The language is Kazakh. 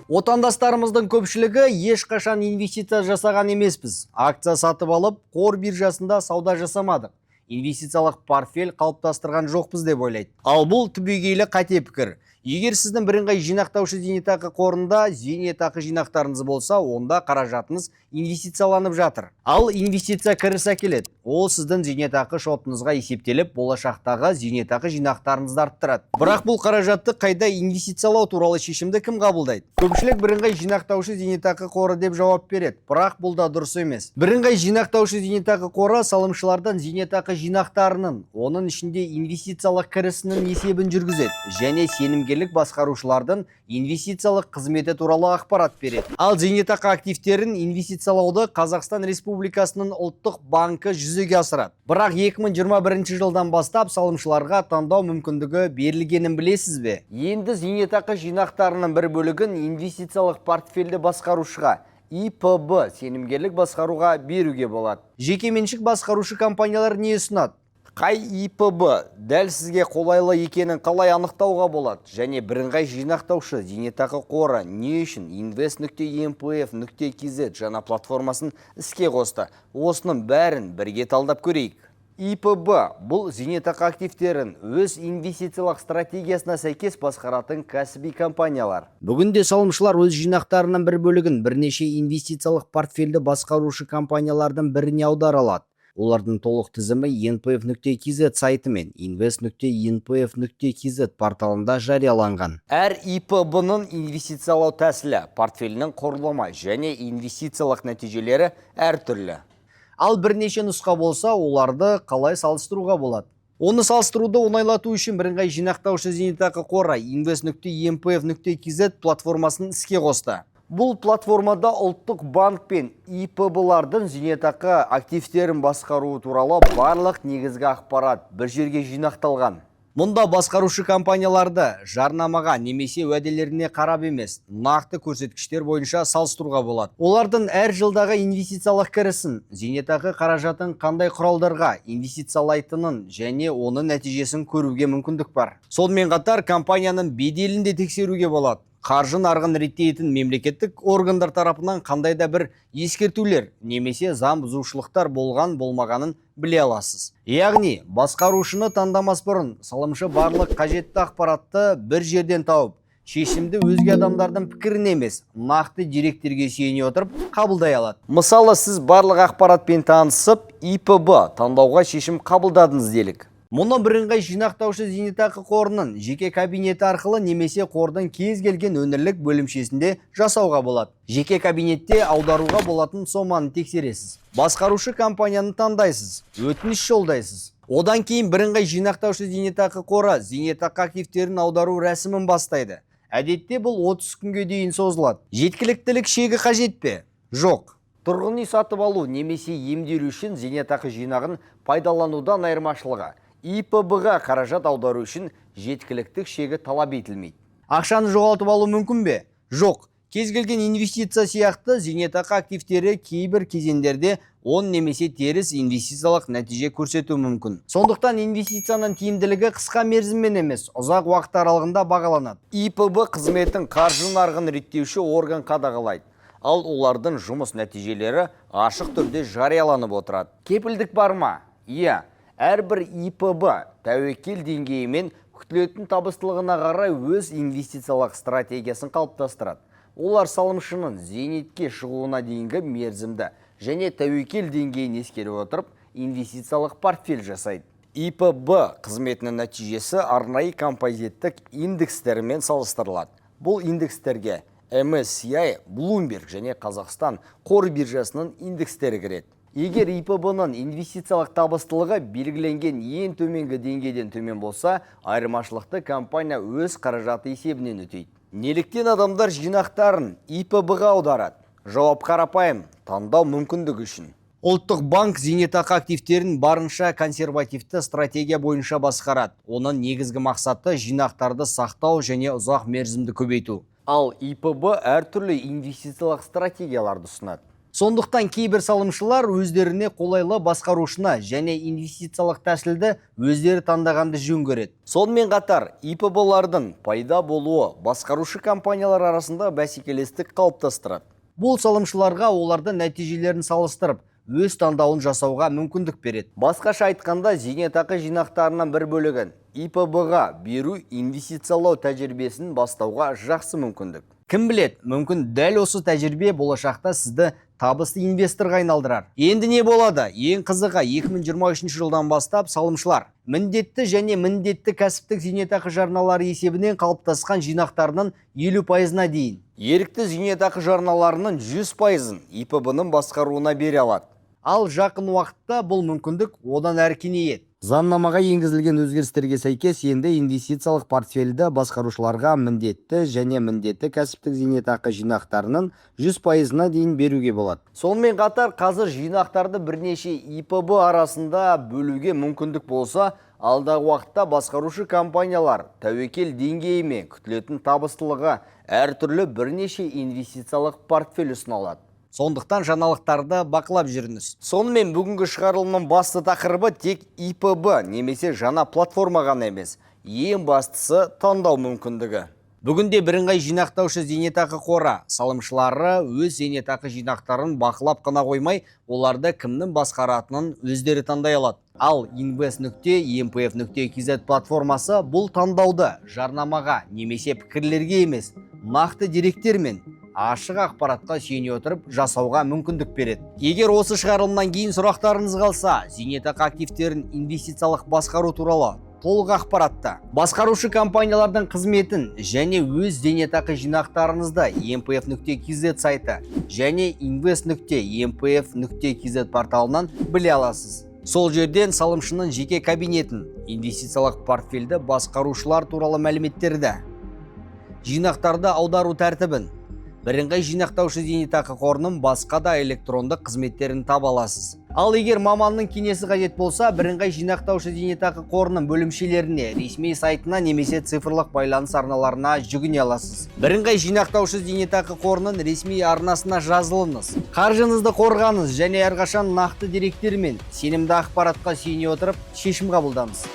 Отандастарымыздың көпшілігі ешқашан инвестиция жасаған емеспіз. Акция сатып алып, қор биржасында сауда жасамадық. Инвестициялық портфель қалыптастырған жоқпыз деп ойлайды. Ал бұл түбегейлі қате пікір. Егер сіздің бірыңғай жинақтаушы зейнетақы қорында зейнетақы жинақтарыңыз болса, онда қаражатыңыз инвестицияланып жатыр. Ал инвестиция кіріс әкеледі. Ол сіздің зейнетақы шотыңызға есептеліп, болашақтағы зейнетақы жинақтарыңызды арттырады. Бірақ бұл қаражатты қайда инвестициялау туралы шешімді кім қабылдайды? Көпшілік бірыңғай жинақтаушы зейнетақы қоры деп жауап береді. Бірақ бұл да дұрыс емес. Бірыңғай жинақтаушы зейнетақы қоры салымшылардан зейнетақы жинақтарының, оның ішінде инвестициялық кірісінің есебін жүргізеді және сенімгерлік басқарушылардың инвестициялық қызметі туралы ақпарат береді. Ал зейнетақы активтерін инвестициялауды Қазақстан Республикасының ұлттық банкі жүзеге асырады. Бірақ 2021 жылдан бастап салымшыларға таңдау мүмкіндігі берілгенін білесіз бе? Енді зейнетақы жинақтарының бір бөлігін инвестициялық портфельді басқарушыға ИПБ сенімгерлік басқаруға беруге болады. Жекеменшік басқарушы компаниялар не ұсынады? Қай ИПБ дәл сізге қолайлы екенін қалай анықтауға болады? Және бірыңғай жинақтаушы зейнетақы қоры не үшін invest.empf.kz жаңа платформасын іске қосты? Осының бәрін бірге талдап көрейік. ИПБ бұл зейнетақы активтерін өз инвестициялық стратегиясына сәйкес басқаратын кәсіби компаниялар. Бүгінде салымшылар өз жинақтарының бір бөлігін бірнеше инвестициялық портфельді басқарушы компаниялардың біріне аудара алады. Олардың толық тізімі npf.kz сайты мен invest.npf.kz порталында жарияланған. Әр ИПБ-ның инвестициялау тәсілі, портфелінің құрылымы және инвестициялық нәтижелері әртүрлі. Ал бірнеше нұсқа болса, оларды қалай салыстыруға болады? Оны салыстыруды оңайлату үшін бірыңғай жинақтаушы зейнетақы қоры invest.npf.kz платформасын іске қосты. Бұл платформада ұлттық банк пен ИПБ-лардың зейнетақы активтерін басқаруы туралы барлық негізгі ақпарат бір жерге жинақталған. Мұнда басқарушы компанияларды жарнамаға немесе уәделеріне қарап емес, нақты көрсеткіштер бойынша салыстыруға болады. Олардың әр жылдағы инвестициялық кірісін, зейнетақы қаражатын қандай құралдарға инвестициялайтынын және оның нәтижесін көруге мүмкіндік бар. Сонымен қатар компанияның беделін де тексеруге болады. Қаржы нарығын реттейтін мемлекеттік органдар тарапынан қандай да бір ескертулер немесе заң бұзушылықтар болмағанын біле аласыз. Яғни, басқарушыны таңдамас бұрын салымшы барлық қажетті ақпаратты бір жерден тауып, шешімді өзге адамдардың пікіріне емес, нақты деректерге сүйене отырып қабылдай алады. Мысалы, сіз барлық ақпаратпен танысып, ИПБ таңдауға шешім қабылдадыңыз делік. Мұны бірыңғай жинақтаушы зейнетақы қорының жеке кабинеті арқылы немесе қордың кез келген өңірлік бөлімшесінде жасауға болады. Жеке кабинетте аударуға болатын соманы тексересіз. Басқарушы компанияны таңдайсыз, өтініш жолдайсыз. Одан кейін бірыңғай жинақтаушы зейнетақы қоры зейнетақы активтерін аудару рәсімін бастайды. Әдетте бұл 30 күнге дейін созылады. Жеткіліктілік шегі қажет пе? Жоқ. Тұрғын үй сатып алу немесе емделу үшін зейнетақы жинағын пайдаланудан айырмашылығы. ИПБ-ға қаражат аудару үшін жеткіліктік шегі талап етілмейді. Ақшаны жоғалтып алу мүмкін бе? Жоқ. Кез келген инвестиция сияқты зейнетақы активтері кейбір кезеңдерде оң немесе теріс инвестициялық нәтиже көрсету мүмкін. Сондықтан инвестицияның тиімділігі қысқа мерзіммен емес, ұзақ уақыт аралығында бағаланады. ИПБ қызметін қаржы нарығын реттеуші орган қадағалайды. Ал олардың жұмыс нәтижелері ашық түрде жарияланып отырады. Кепілдік бар ма? Иә. Әрбір ИПБ тәуекел деңгейімен күтілетін табыстылығына қарай өз инвестициялық стратегиясын қалыптастырады. Олар салымшының зейнетке шығуына дейінгі мерзімді және тәуекел деңгейін ескере отырып, инвестициялық портфель жасайды. ИПБ қызметінің нәтижесі арнайы композиттік индекстермен салыстырылады. Бұл индекстерге MSCI, Bloomberg және Қазақстан қор биржасының индекстері кіреді. Егер ИПБ-ның инвестициялық табыстылығы белгіленген ең төменгі деңгейден төмен болса, айырмашылықты компания өз қаражаты есебінен өтейді. Неліктен адамдар жинақтарын ИПБ-ға аударады? Жауап қарапайым, таңдау мүмкіндігі үшін. Ұлттық банк зейнетақы активтерін барынша консервативті стратегия бойынша басқарады. Оның негізгі мақсаты жинақтарды сақтау және ұзақ мерзімді көбейту. Ал ИПБ әртүрлі инвестициялық стратегияларды ұсынады. Сондықтан кейбір салымшылар өздеріне қолайлы басқарушыны және инвестициялық тәсілді өздері таңдағанды жөн көреді. Сонымен қатар, ИПБ-лардың пайда болуы басқарушы компаниялар арасында бәсекелестік қалыптастырады. Бұл салымшыларға олардың нәтижелерін салыстырып, өз таңдауын жасауға мүмкіндік береді. Басқаша айтқанда, зейнетақы жинақтарынан бір бөлігін ИПБ-ға беру инвестициялау тәжірибесін бастауға жақсы мүмкіндік. Кім білет, мүмкін дәл осы тәжірибе болашақта сізді табысты инвесторға айналдырар. Енді не болады? Ең қызығы 2023 жылдан бастап салымшылар міндетті және міндетті кәсіптік зейнетақы жарналары есебінен қалыптасқан жинақтарының 50%-на дейін, ерікті зейнетақы жарналарының 100%-ын ИПБ-ның басқаруына бере алады. Ал жақын уақытта бұл мүмкіндік одан әрі кеңейеді. Заңнамаға енгізілген өзгерістерге сәйкес енді инвестициялық портфельді басқарушыларға міндетті және міндетті кәсіптік зейнетақы жинақтарының 100%-на дейін беруге болады. Сонымен қатар, қазір жинақтарды бірнеше ИПБ арасында бөлуге мүмкіндік болса, алдағы уақытта басқарушы компаниялар тәуекел деңгейі мен күтілетін табыстылығы әртүрлі бірнеше инвестициялық портфель ұсынылады. Сондықтан жаңалықтарды бақылап жүріңіз. Сонымен бүгінгі шығарылымның басты тақырыбы тек ИПБ немесе жаңа платформа ғана емес. Ең бастысы таңдау мүмкіндігі. Бүгінде бірыңғай жинақтаушы зейнетақы қоры салымшылары өз зейнетақы жинақтарын бақылап қана қоймай, оларды кімнің басқаратынын өздері таңдай алады. Ал invest.empf.kz платформасы бұл таңдауды жарнамаға немесе пікірлерге емес, нақты деректер мен ашық ақпаратқа сүйене отырып жасауға мүмкіндік береді. Егер осы шығарылымнан кейін сұрақтарыңыз қалса, зейнетақы активтерін инвестициялық басқару туралы толық ақпаратты, басқарушы компаниялардың қызметін және өз зейнетақы жинақтарыңызды empf.kz сайты және invest.empf.kz порталынан біле аласыз. Сол жерден салымшының жеке кабинетін, инвестициялық портфельді басқарушылар туралы мәліметтерді, жинақтарды аудару тәртібін, бірыңғай жинақтаушы зейнетақы қорының басқа да электрондық қызметтерін таба аласыз. Ал егер маманның кеңесі қажет болса, бірыңғай жинақтаушы зейнетақы қорының бөлімшелеріне, ресми сайтына немесе цифрлық байланыс арналарына жүгіне аласыз. Бірыңғай жинақтаушы зейнетақы қорының ресми арнасына жазылыңыз. Қаржыңызды қорғаңыз және әрқашан нақты деректер мен сенімді ақпаратқа сүйене отырып шешім қабылдаңыз.